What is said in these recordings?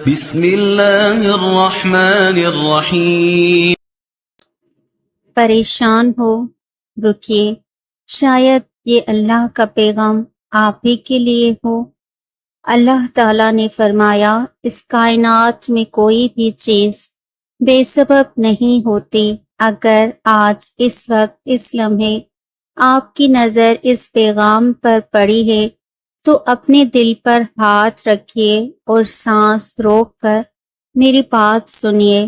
بسم اللہ الرحمن الرحیم۔ پریشان ہو، رکیے، شاید یہ اللہ کا پیغام آپ ہی کے لیے ہو۔ اللہ تعالیٰ نے فرمایا، اس کائنات میں کوئی بھی چیز بے سبب نہیں ہوتی۔ اگر آج اس وقت اس لمحے آپ کی نظر اس پیغام پر پڑی ہے تو اپنے دل پر ہاتھ رکھیے اور سانس روک کر میری بات سنیے۔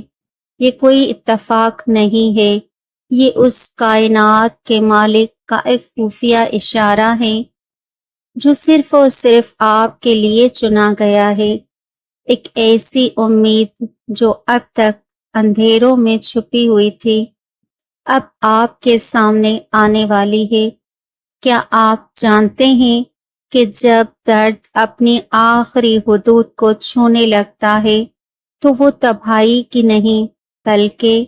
یہ کوئی اتفاق نہیں ہے، یہ اس کائنات کے مالک کا ایک خفیہ اشارہ ہے جو صرف اور صرف آپ کے لیے چنا گیا ہے۔ ایک ایسی امید جو اب تک اندھیروں میں چھپی ہوئی تھی، اب آپ کے سامنے آنے والی ہے۔ کیا آپ جانتے ہیں کہ جب درد اپنی آخری حدود کو چھونے لگتا ہے تو وہ تباہی کی نہیں بلکہ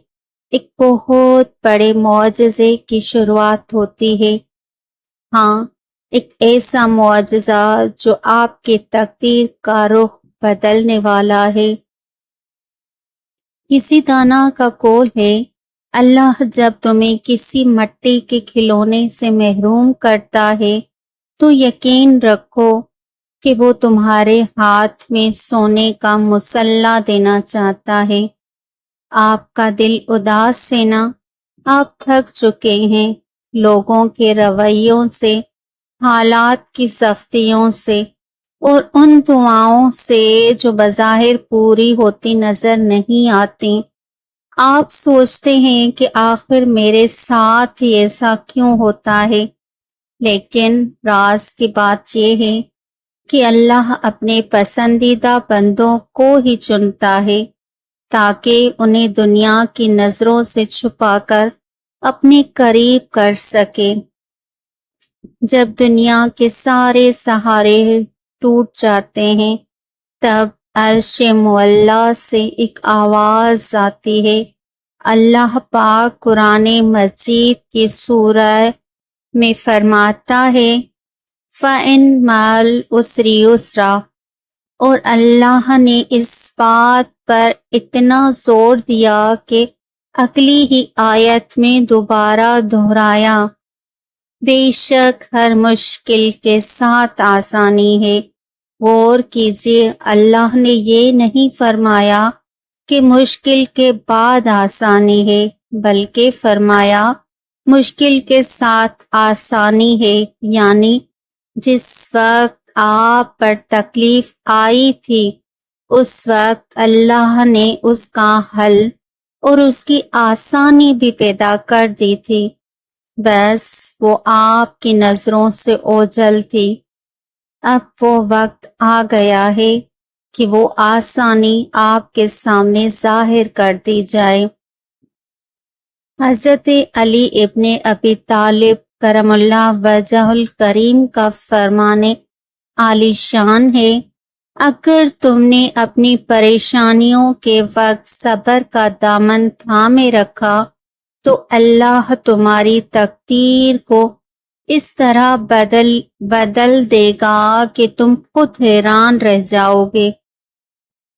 ایک بہت بڑے معجزے کی شروعات ہوتی ہے؟ ہاں، ایک ایسا معجزہ جو آپ کی تقدیر کا رخ بدلنے والا ہے۔ کسی دانا کا قول ہے، اللہ جب تمہیں کسی مٹی کے کھلونے سے محروم کرتا ہے تو یقین رکھو کہ وہ تمہارے ہاتھ میں سونے کا مسلح دینا چاہتا ہے۔ آپ کا دل اداس ہے نا؟ آپ تھک چکے ہیں لوگوں کے رویوں سے، حالات کی سختیوں سے اور ان دعاؤں سے جو بظاہر پوری ہوتی نظر نہیں آتی۔ آپ سوچتے ہیں کہ آخر میرے ساتھ ہی ایسا کیوں ہوتا ہے؟ لیکن راز کی بات یہ ہے کہ اللہ اپنے پسندیدہ بندوں کو ہی چنتا ہے تاکہ انہیں دنیا کی نظروں سے چھپا کر اپنے قریب کر سکے۔ جب دنیا کے سارے سہارے ٹوٹ جاتے ہیں تب عرش معلیٰ سے ایک آواز آتی ہے۔ اللہ پاک قرآن مجید کی سورہ میں فرماتا ہے، فَإِن مَعَ الْعُسْرِ يُسْرًا، اور اللہ نے اس بات پر اتنا زور دیا کہ اگلی ہی آیت میں دوبارہ دہرایا، بے شک ہر مشکل کے ساتھ آسانی ہے۔ غور کیجیے، اللہ نے یہ نہیں فرمایا کہ مشکل کے بعد آسانی ہے، بلکہ فرمایا مشکل کے ساتھ آسانی ہے، یعنی جس وقت آپ پر تکلیف آئی تھی اس وقت اللہ نے اس کا حل اور اس کی آسانی بھی پیدا کر دی تھی، بس وہ آپ کی نظروں سے اوجھل تھی۔ اب وہ وقت آ گیا ہے کہ وہ آسانی آپ کے سامنے ظاہر کر دی جائے۔ حضرت علی ابن ابی طالب کرم اللہ وجہ الکریم کا فرمان عالی شان ہے، اگر تم نے اپنی پریشانیوں کے وقت صبر کا دامن تھامے رکھا تو اللہ تمہاری تقدیر کو اس طرح بدل دے گا کہ تم خود حیران رہ جاؤ گے۔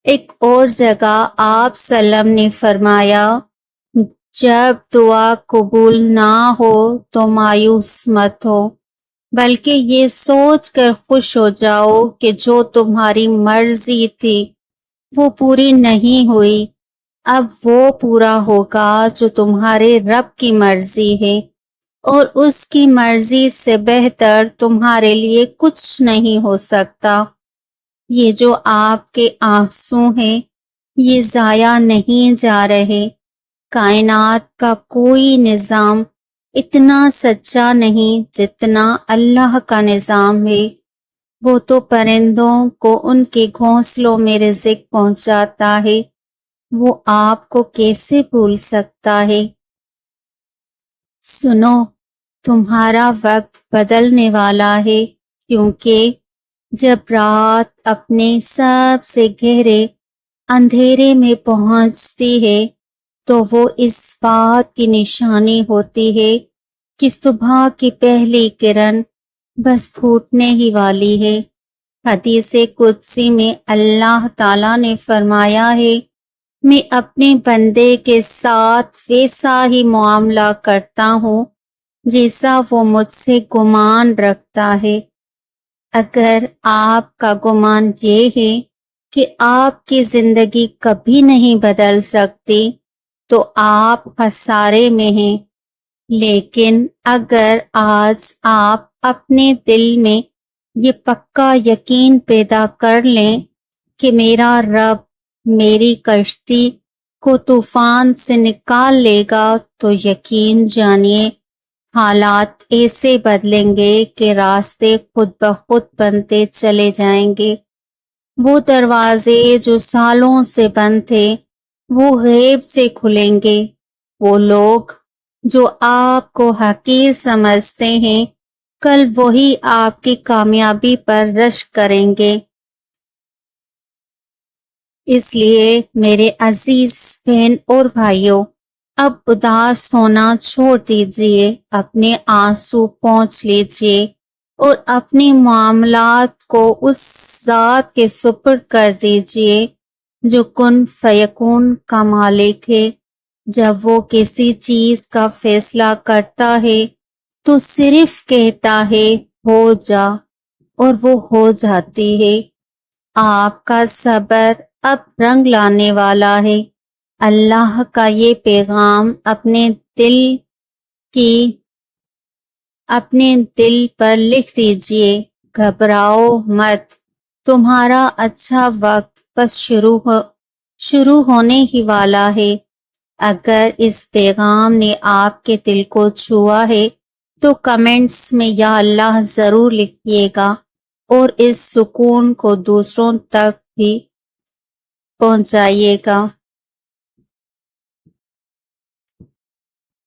ایک اور جگہ آپ سلم نے فرمایا، جب دعا قبول نہ ہو تو مایوس مت ہو، بلکہ یہ سوچ کر خوش ہو جاؤ کہ جو تمہاری مرضی تھی وہ پوری نہیں ہوئی، اب وہ پورا ہوگا جو تمہارے رب کی مرضی ہے، اور اس کی مرضی سے بہتر تمہارے لیے کچھ نہیں ہو سکتا۔ یہ جو آپ کے آنسو ہیں یہ ضائع نہیں جا رہے۔ کائنات کا کوئی نظام اتنا سچا نہیں جتنا اللہ کا نظام ہے۔ وہ تو پرندوں کو ان کے گھونسلوں میں رزق پہنچاتا ہے، وہ آپ کو کیسے بھول سکتا ہے؟ سنو، تمہارا وقت بدلنے والا ہے، کیونکہ جب رات اپنے سب سے گہرے اندھیرے میں پہنچتی ہے تو وہ اس بات کی نشانی ہوتی ہے کہ صبح کی پہلی کرن بس پھوٹنے ہی والی ہے۔ حدیث قدسی میں اللہ تعالیٰ نے فرمایا ہے، میں اپنے بندے کے ساتھ ویسا ہی معاملہ کرتا ہوں جیسا وہ مجھ سے گمان رکھتا ہے۔ اگر آپ کا گمان یہ ہے کہ آپ کی زندگی کبھی نہیں بدل سکتی تو آپ خسارے میں ہیں، لیکن اگر آج آپ اپنے دل میں یہ پکا یقین پیدا کر لیں کہ میرا رب میری کشتی کو طوفان سے نکال لے گا، تو یقین جانیے حالات ایسے بدلیں گے کہ راستے خود بخود بنتے چلے جائیں گے۔ وہ دروازے جو سالوں سے بند تھے وہ غیب سے کھلیں گے۔ وہ لوگ جو آپ کو حقیر سمجھتے ہیں کل وہی آپ کی کامیابی پر رشک کریں گے۔ اس لیے میرے عزیز بہن اور بھائیوں، اب اداس ہونا چھوڑ دیجئے، اپنے آنسو پونچھ لیجئے اور اپنے معاملات کو اس ذات کے سپرد کر دیجئے جو کن فیکون کا مالک ہے۔ جب وہ کسی چیز کا فیصلہ کرتا ہے تو صرف کہتا ہے ہو جا، اور وہ ہو جاتی ہے۔ آپ کا صبر اب رنگ لانے والا ہے۔ اللہ کا یہ پیغام اپنے دل پر لکھ دیجئے، گھبراؤ مت، تمہارا اچھا وقت بس شروع ہونے ہی والا ہے۔ اگر اس پیغام نے آپ کے دل کو چھوا ہے تو کمنٹس میں یا اللہ ضرور لکھیے گا، اور اس سکون کو دوسروں تک بھی پہنچائیے گا۔